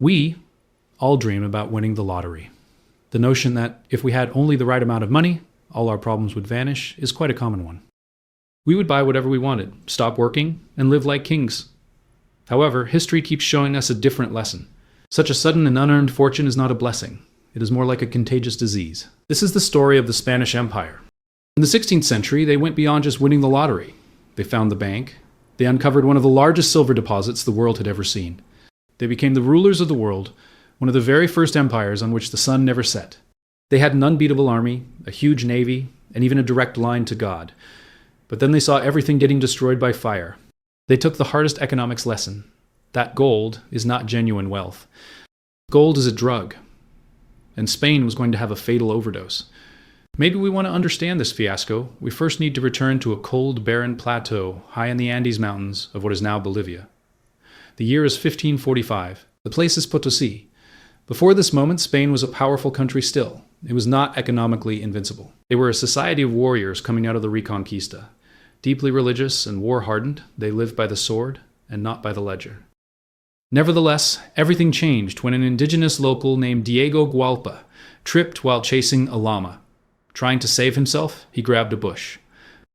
We all dream about winning the lottery. The notion that if we had only the right amount of money, all our problems would vanish is quite a common one. We would buy whatever we wanted, stop working, and live like kings. However, history keeps showing us a different lesson. Such a sudden and unearned fortune is not a blessing. It is more like a contagious disease. This is the story of the Spanish Empire. In the 16th century, they went beyond just winning the lottery. They found the bank. They uncovered one of the largest silver deposits the world had ever seen. They became the rulers of the world, one of the very first empires on which the sun never set. They had an unbeatable army, a huge navy, and even a direct line to God. But then they saw everything getting destroyed by fire. They took the hardest economics lesson, that gold is not genuine wealth. Gold is a drug, and Spain was going to have a fatal overdose. Maybe we want to understand this fiasco, we first need to return to a cold, barren plateau high in the Andes Mountains of what is now Bolivia. The year is 1545. The place is Potosi. Before this moment, Spain was a powerful country still. It was not economically invincible. They were a society of warriors coming out of the Reconquista. Deeply religious and war-hardened, they lived by the sword and not by the ledger. Nevertheless, everything changed when an indigenous local named Diego Gualpa tripped while chasing a llama. Trying to save himself, he grabbed a bush.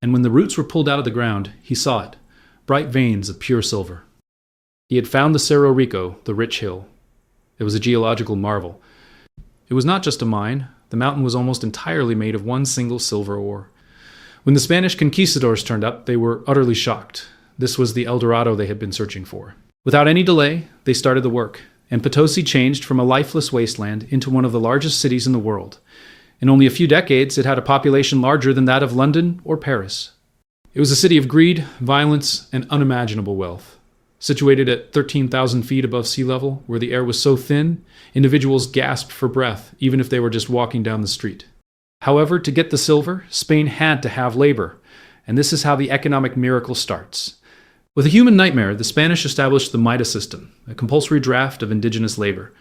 And when the roots were pulled out of the ground, he saw it, bright veins of pure silver. He had found the Cerro Rico, the rich hill. It was a geological marvel. It was not just a mine. The mountain was almost entirely made of one single silver ore. When the Spanish conquistadors turned up, they were utterly shocked. This was the El Dorado they had been searching for. Without any delay, they started the work, and Potosi changed from a lifeless wasteland into one of the largest cities in the world. In only a few decades, it had a population larger than that of London or Paris. It was a city of greed, violence, and unimaginable wealth. Situated at 13,000 feet above sea level, where the air was so thin, individuals gasped for breath, even if they were just walking down the street. However, to get the silver, Spain had to have labor, and this is how the economic miracle starts. With a human nightmare, the Spanish established the Mida system, a compulsory draft of indigenous labor.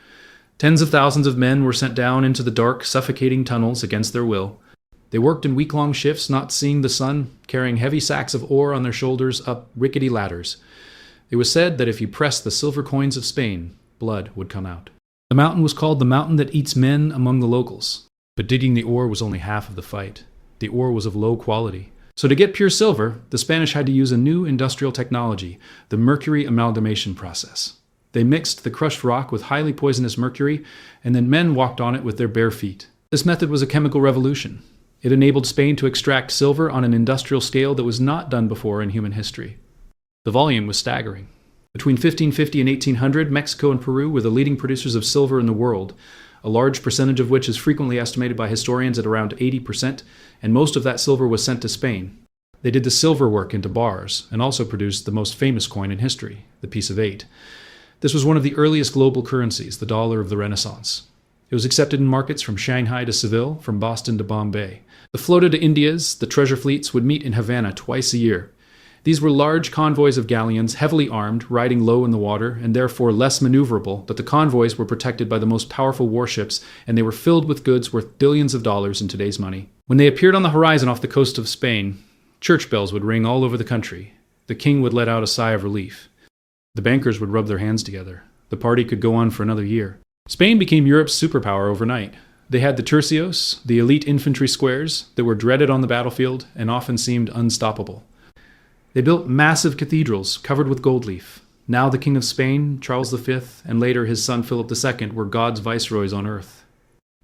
Tens of thousands of men were sent down into the dark, suffocating tunnels against their will. They worked in week-long shifts, not seeing the sun, carrying heavy sacks of ore on their shoulders up rickety ladders. It was said that if you pressed the silver coins of Spain, blood would come out. The mountain was called the mountain that eats men among the locals. But digging the ore was only half of the fight. The ore was of low quality. So to get pure silver, the Spanish had to use a new industrial technology, the mercury amalgamation process. They mixed the crushed rock with highly poisonous mercury, and then men walked on it with their bare feet. This method was a chemical revolution. It enabled Spain to extract silver on an industrial scale that was not done before in human history. The volume was staggering. Between 1550 and 1800, Mexico and Peru were the leading producers of silver in the world, a large percentage of which is frequently estimated by historians at around 80%, and most of that silver was sent to Spain. They did the silver work into bars, and also produced the most famous coin in history, the piece of 8. This was one of the earliest global currencies, the dollar of the Renaissance. It was accepted in markets from Shanghai to Seville, from Boston to Bombay. The flota to Indias, the treasure fleets, would meet in Havana twice a year. These were large convoys of galleons, heavily armed, riding low in the water, and therefore less maneuverable, but the convoys were protected by the most powerful warships, and they were filled with goods worth billions of dollars in today's money. When they appeared on the horizon off the coast of Spain, church bells would ring all over the country. The king would let out a sigh of relief. The bankers would rub their hands together. The party could go on for another year. Spain became Europe's superpower overnight. They had the tercios, the elite infantry squares, that were dreaded on the battlefield and often seemed unstoppable. They built massive cathedrals covered with gold leaf. Now the King of Spain, Charles V, and later his son Philip II were God's viceroys on earth.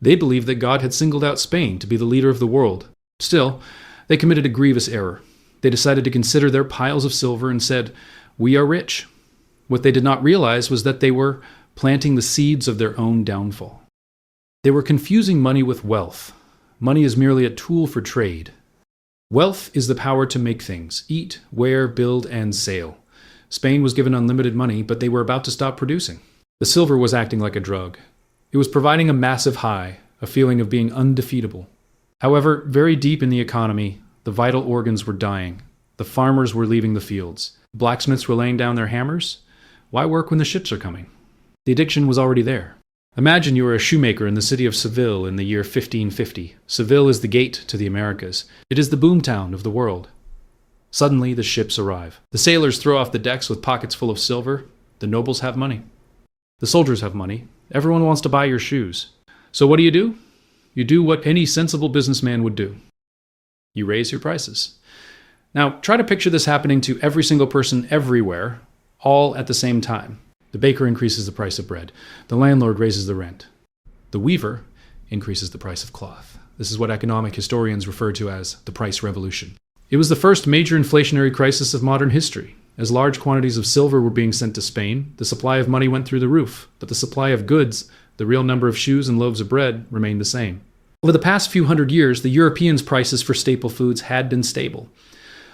They believed that God had singled out Spain to be the leader of the world. Still, they committed a grievous error. They decided to consider their piles of silver and said, "We are rich." What they did not realize was that they were planting the seeds of their own downfall. They were confusing money with wealth. Money is merely a tool for trade. Wealth is the power to make things, eat, wear, build, and sail. Spain was given unlimited money, but they were about to stop producing. The silver was acting like a drug. It was providing a massive high, a feeling of being undefeatable. However, very deep in the economy, the vital organs were dying. The farmers were leaving the fields. Blacksmiths were laying down their hammers. Why work when the ships are coming? The addiction was already there. Imagine you are a shoemaker in the city of Seville in the year 1550. Seville is the gate to the Americas. It is the boomtown of the world. Suddenly, the ships arrive. The sailors throw off the decks with pockets full of silver. The nobles have money. The soldiers have money. Everyone wants to buy your shoes. So what do? You do what any sensible businessman would do. You raise your prices. Now, try to picture this happening to every single person everywhere, all at the same time. The baker increases the price of bread. The landlord raises the rent. The weaver increases the price of cloth. This is what economic historians refer to as the price revolution. It was the first major inflationary crisis of modern history. As large quantities of silver were being sent to Spain, the supply of money went through the roof, but the supply of goods, the real number of shoes and loaves of bread, remained the same. Over the past few hundred years, the Europeans' prices for staple foods had been stable.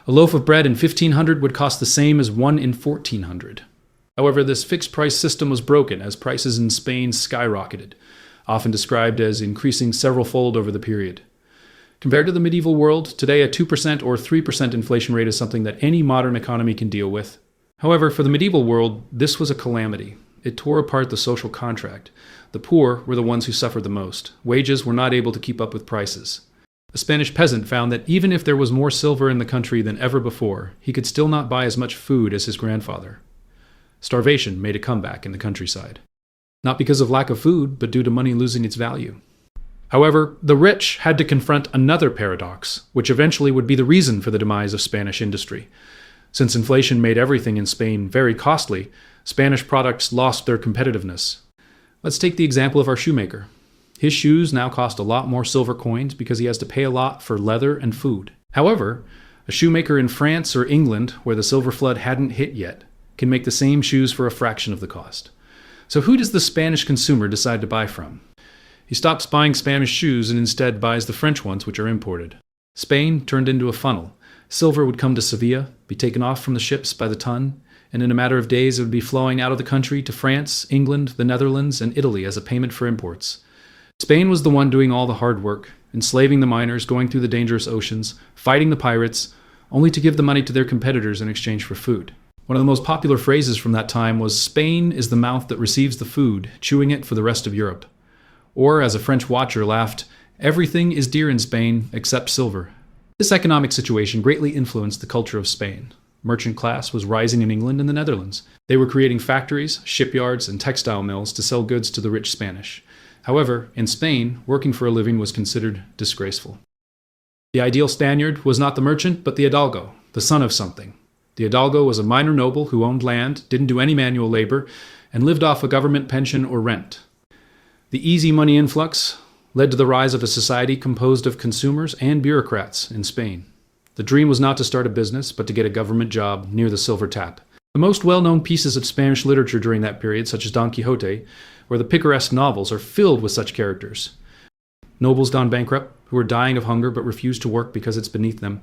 A loaf of bread in 1500 would cost the same as one in 1400. However, this fixed price system was broken as prices in Spain skyrocketed, often described as increasing several-fold over the period. Compared to the medieval world, today a 2% or 3% inflation rate is something that any modern economy can deal with. However, for the medieval world, this was a calamity. It tore apart the social contract. The poor were the ones who suffered the most. Wages were not able to keep up with prices. A Spanish peasant found that even if there was more silver in the country than ever before, he could still not buy as much food as his grandfather. Starvation made a comeback in the countryside. Not because of lack of food, but due to money losing its value. However, the rich had to confront another paradox, which eventually would be the reason for the demise of Spanish industry. Since inflation made everything in Spain very costly, Spanish products lost their competitiveness. Let's take the example of our shoemaker. His shoes now cost a lot more silver coins because he has to pay a lot for leather and food. However, a shoemaker in France or England, where the silver flood hadn't hit yet, can make the same shoes for a fraction of the cost. So who does the Spanish consumer decide to buy from? He stops buying Spanish shoes and instead buys the French ones, which are imported. Spain turned into a funnel. Silver would come to Sevilla, be taken off from the ships by the ton, and in a matter of days it would be flowing out of the country to France, England, the Netherlands, and Italy as a payment for imports. Spain was the one doing all the hard work, enslaving the miners, going through the dangerous oceans, fighting the pirates, only to give the money to their competitors in exchange for food. One of the most popular phrases from that time was, "Spain is the mouth that receives the food, chewing it for the rest of Europe." Or, as a French watcher laughed, "Everything is dear in Spain except silver." This economic situation greatly influenced the culture of Spain. Merchant class was rising in England and the Netherlands. They were creating factories, shipyards, and textile mills to sell goods to the rich Spanish. However, in Spain, working for a living was considered disgraceful. The ideal Spaniard was not the merchant, but the hidalgo, the son of something. The hidalgo was a minor noble who owned land, didn't do any manual labor, and lived off a government pension or rent. The easy money influx led to the rise of a society composed of consumers and bureaucrats in Spain. The dream was not to start a business, but to get a government job near the silver tap. The most well-known pieces of Spanish literature during that period, such as Don Quixote, or the picaresque novels, are filled with such characters. Nobles gone bankrupt, who are dying of hunger but refuse to work because it's beneath them.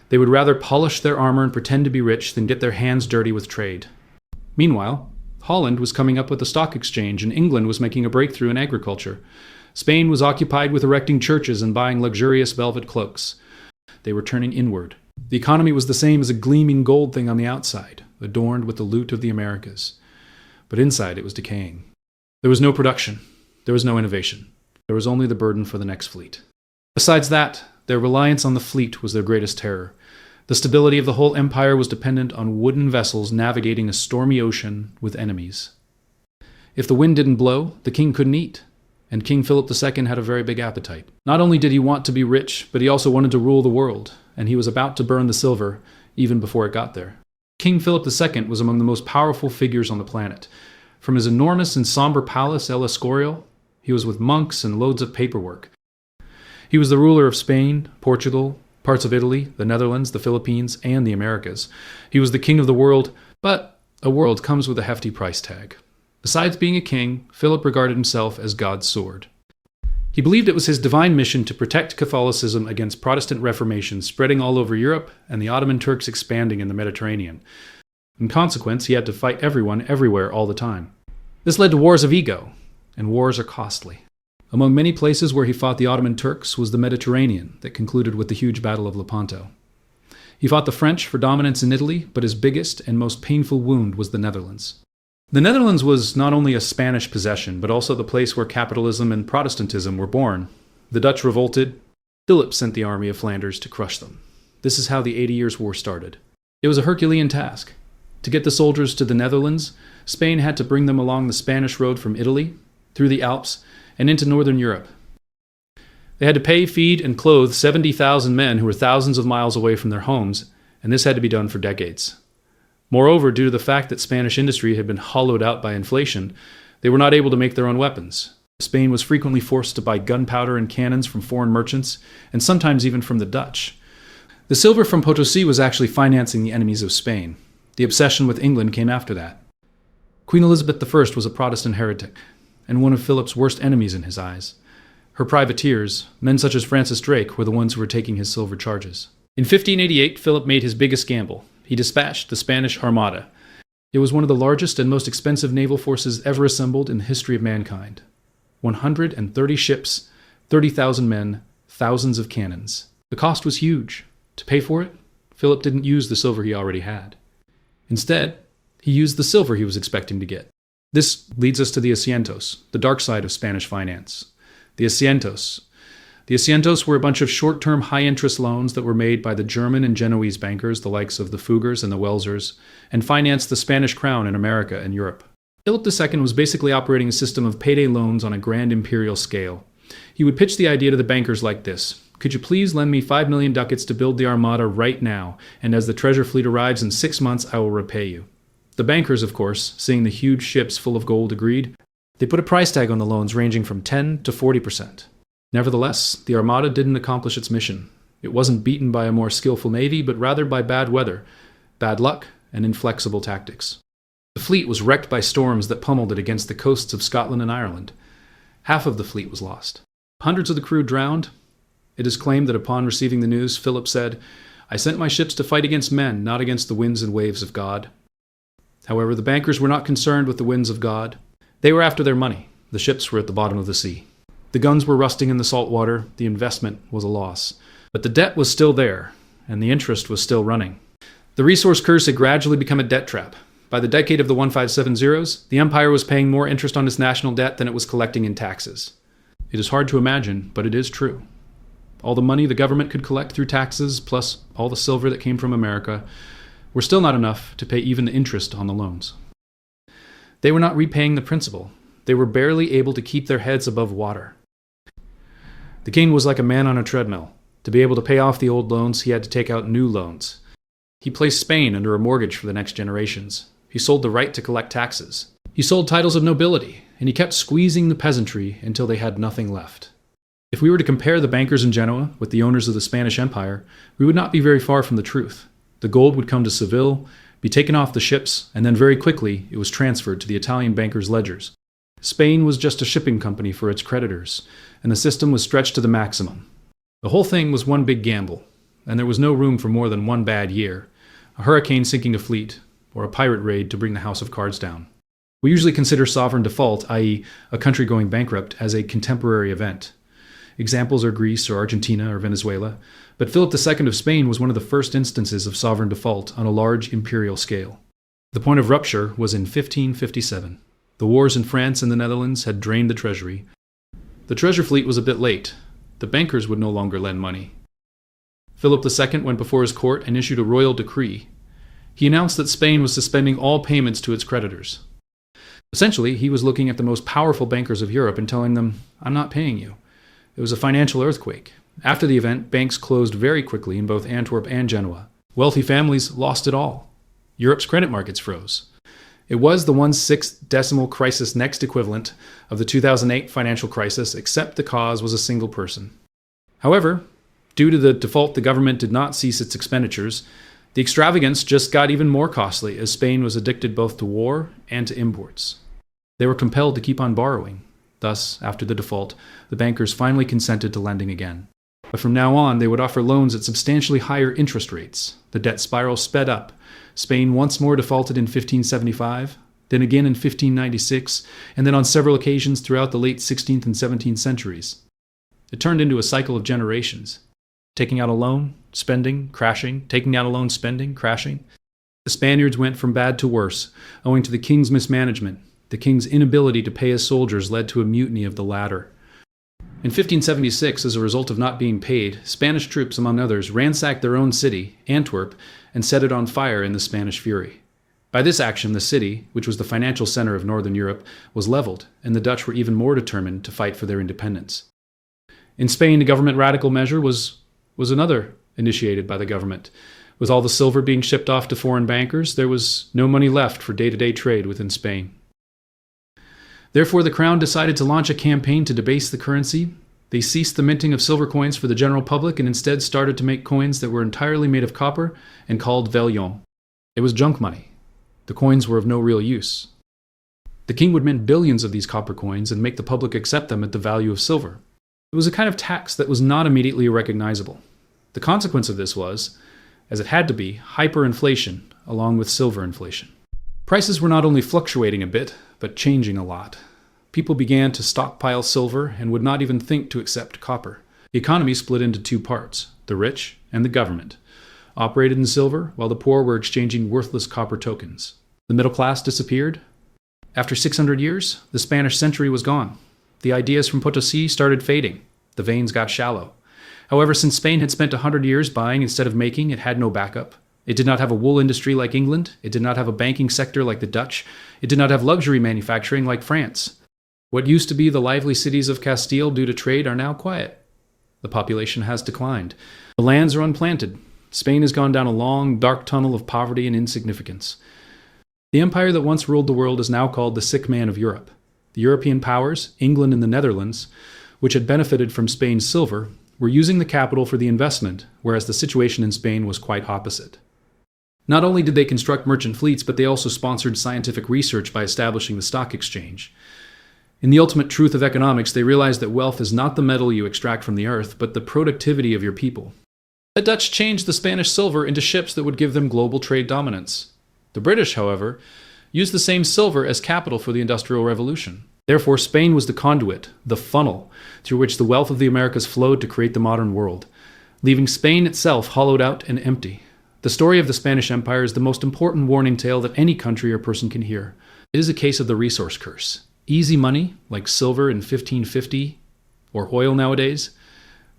They would rather polish their armor and pretend to be rich than get their hands dirty with trade. Meanwhile, Holland was coming up with a stock exchange, and England was making a breakthrough in agriculture. Spain was occupied with erecting churches and buying luxurious velvet cloaks. They were turning inward. The economy was the same as a gleaming gold thing on the outside, adorned with the loot of the Americas. But inside it was decaying. There was no production. There was no innovation. There was only the burden for the next fleet. Besides that, their reliance on the fleet was their greatest terror. The stability of the whole empire was dependent on wooden vessels navigating a stormy ocean with enemies. If the wind didn't blow, the king couldn't eat. And King Philip II had a very big appetite. Not only did he want to be rich, but he also wanted to rule the world, and he was about to burn the silver even before it got there. King Philip II was among the most powerful figures on the planet. From his enormous and somber palace, El Escorial, he was with monks and loads of paperwork. He was the ruler of Spain, Portugal, parts of Italy, the Netherlands, the Philippines, and the Americas. He was the king of the world, but a world comes with a hefty price tag. Besides being a king, Philip regarded himself as God's sword. He believed it was his divine mission to protect Catholicism against Protestant Reformation spreading all over Europe and the Ottoman Turks expanding in the Mediterranean. In consequence, he had to fight everyone, everywhere, all the time. This led to wars of ego, and wars are costly. Among many places where he fought the Ottoman Turks was the Mediterranean that concluded with the huge Battle of Lepanto. He fought the French for dominance in Italy, but his biggest and most painful wound was the Netherlands. The Netherlands was not only a Spanish possession, but also the place where capitalism and Protestantism were born. The Dutch revolted. Philip sent the army of Flanders to crush them. This is how the 80 Years' War started. It was a Herculean task. To get the soldiers to the Netherlands, Spain had to bring them along the Spanish road from Italy, through the Alps, and into northern Europe. They had to pay, feed, and clothe 70,000 men who were thousands of miles away from their homes, and this had to be done for decades. Moreover, due to the fact that Spanish industry had been hollowed out by inflation, they were not able to make their own weapons. Spain was frequently forced to buy gunpowder and cannons from foreign merchants, and sometimes even from the Dutch. The silver from Potosi was actually financing the enemies of Spain. The obsession with England came after that. Queen Elizabeth I was a Protestant heretic, and one of Philip's worst enemies in his eyes. Her privateers, men such as Francis Drake, were the ones who were taking his silver charges. In 1588, Philip made his biggest gamble. He dispatched the Spanish Armada. It was one of the largest and most expensive naval forces ever assembled in the history of mankind. 130 ships, 30,000 men, thousands of cannons. The cost was huge. To pay for it, Philip didn't use the silver he already had. Instead, he used the silver he was expecting to get. This leads us to the Asientos, the dark side of Spanish finance. The Asientos. The Asientos were a bunch of short-term high-interest loans that were made by the German and Genoese bankers, the likes of the Fuggers and the Welsers, and financed the Spanish crown in America and Europe. Philip II was basically operating a system of payday loans on a grand imperial scale. He would pitch the idea to the bankers like this: "Could you please lend me 5 million ducats to build the Armada right now, and as the treasure fleet arrives in 6 months, I will repay you." The bankers, of course, seeing the huge ships full of gold, agreed. They put a price tag on the loans ranging from 10 to 40%. Nevertheless, the Armada didn't accomplish its mission. It wasn't beaten by a more skillful navy, but rather by bad weather, bad luck, and inflexible tactics. The fleet was wrecked by storms that pummeled it against the coasts of Scotland and Ireland. Half of the fleet was lost. Hundreds of the crew drowned. It is claimed that upon receiving the news, Philip said, "I sent my ships to fight against men, not against the winds and waves of God." However, the bankers were not concerned with the winds of God. They were after their money. The ships were at the bottom of the sea. The guns were rusting in the salt water. The investment was a loss. But the debt was still there, and the interest was still running. The resource curse had gradually become a debt trap. By the decade of the 1570s, the empire was paying more interest on its national debt than it was collecting in taxes. It is hard to imagine, but it is true. All the money the government could collect through taxes, plus all the silver that came from America, were still not enough to pay even the interest on the loans. They were not repaying the principal. They were barely able to keep their heads above water. The king was like a man on a treadmill. To be able to pay off the old loans, he had to take out new loans. He placed Spain under a mortgage for the next generations. He sold the right to collect taxes. He sold titles of nobility, and he kept squeezing the peasantry until they had nothing left. If we were to compare the bankers in Genoa with the owners of the Spanish Empire, we would not be very far from the truth. The gold would come to Seville, be taken off the ships, and then very quickly it was transferred to the Italian bankers' ledgers. Spain was just a shipping company for its creditors, and the system was stretched to the maximum. The whole thing was one big gamble, and there was no room for more than one bad year, a hurricane sinking a fleet, or a pirate raid to bring the house of cards down. We usually consider sovereign default, i.e., a country going bankrupt, as a contemporary event. Examples are Greece or Argentina or Venezuela, but Philip II of Spain was one of the first instances of sovereign default on a large imperial scale. The point of rupture was in 1557. The wars in France and the Netherlands had drained the treasury. The treasure fleet was a bit late. The bankers would no longer lend money. Philip II went before his court and issued a royal decree. He announced that Spain was suspending all payments to its creditors. Essentially, he was looking at the most powerful bankers of Europe and telling them, "I'm not paying you." It was a financial earthquake. After the event, banks closed very quickly in both Antwerp and Genoa. Wealthy families lost it all. Europe's credit markets froze. It was the 1/6 decimal crisis next equivalent of the 2008 financial crisis, except the cause was a single person. However, due to the default, the government did not cease its expenditures. The extravagance just got even more costly as Spain was addicted both to war and to imports. They were compelled to keep on borrowing. Thus, after the default, the bankers finally consented to lending again. But from now on, they would offer loans at substantially higher interest rates. The debt spiral sped up. Spain once more defaulted in 1575, then again in 1596, and then on several occasions throughout the late 16th and 17th centuries. It turned into a cycle of generations. Taking out a loan, spending, crashing, taking out a loan, spending, crashing. The Spaniards went from bad to worse, owing to the king's mismanagement. The king's inability to pay his soldiers led to a mutiny of the latter. In 1576, as a result of not being paid, Spanish troops, among others, ransacked their own city, Antwerp, and set it on fire in the Spanish fury. By this action, the city, which was the financial center of Northern Europe, was leveled, and the Dutch were even more determined to fight for their independence. In Spain, a government radical measure was another initiated by the government. With all the silver being shipped off to foreign bankers, there was no money left for day-to-day trade within Spain. Therefore, the crown decided to launch a campaign to debase the currency. They ceased the minting of silver coins for the general public and instead started to make coins that were entirely made of copper and called vellon. It was junk money. The coins were of no real use. The king would mint billions of these copper coins and make the public accept them at the value of silver. It was a kind of tax that was not immediately recognizable. The consequence of this was, as it had to be, hyperinflation along with silver inflation. Prices were not only fluctuating a bit, but changing a lot. People began to stockpile silver and would not even think to accept copper. The economy split into two parts, the rich and the government, operated in silver while the poor were exchanging worthless copper tokens. The middle class disappeared. After 600 years, the Spanish century was gone. The ideas from Potosi started fading. The veins got shallow. However, since Spain had spent 100 years buying instead of making, it had no backup. It did not have a wool industry like England. It did not have a banking sector like the Dutch. It did not have luxury manufacturing like France. What used to be the lively cities of Castile due to trade are now quiet. The population has declined. The lands are unplanted. Spain has gone down a long, dark tunnel of poverty and insignificance. The empire that once ruled the world is now called the sick man of Europe. The European powers, England and the Netherlands, which had benefited from Spain's silver, were using the capital for the investment, whereas the situation in Spain was quite opposite. Not only did they construct merchant fleets, but they also sponsored scientific research by establishing the stock exchange. In the ultimate truth of economics, they realized that wealth is not the metal you extract from the earth, but the productivity of your people. The Dutch changed the Spanish silver into ships that would give them global trade dominance. The British, however, used the same silver as capital for the Industrial Revolution. Therefore, Spain was the conduit, the funnel, through which the wealth of the Americas flowed to create the modern world, leaving Spain itself hollowed out and empty. The story of the Spanish Empire is the most important warning tale that any country or person can hear. It is a case of the resource curse. Easy money, like silver in 1550, or oil nowadays,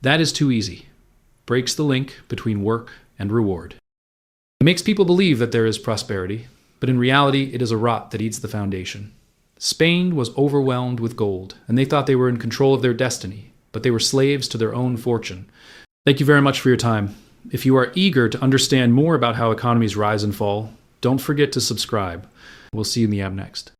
that is too easy. Breaks the link between work and reward. It makes people believe that there is prosperity, but in reality it is a rot that eats the foundation. Spain was overwhelmed with gold, and they thought they were in control of their destiny, but they were slaves to their own fortune. Thank you very much for your time. If you are eager to understand more about how economies rise and fall, don't forget to subscribe. We'll see you in the app next.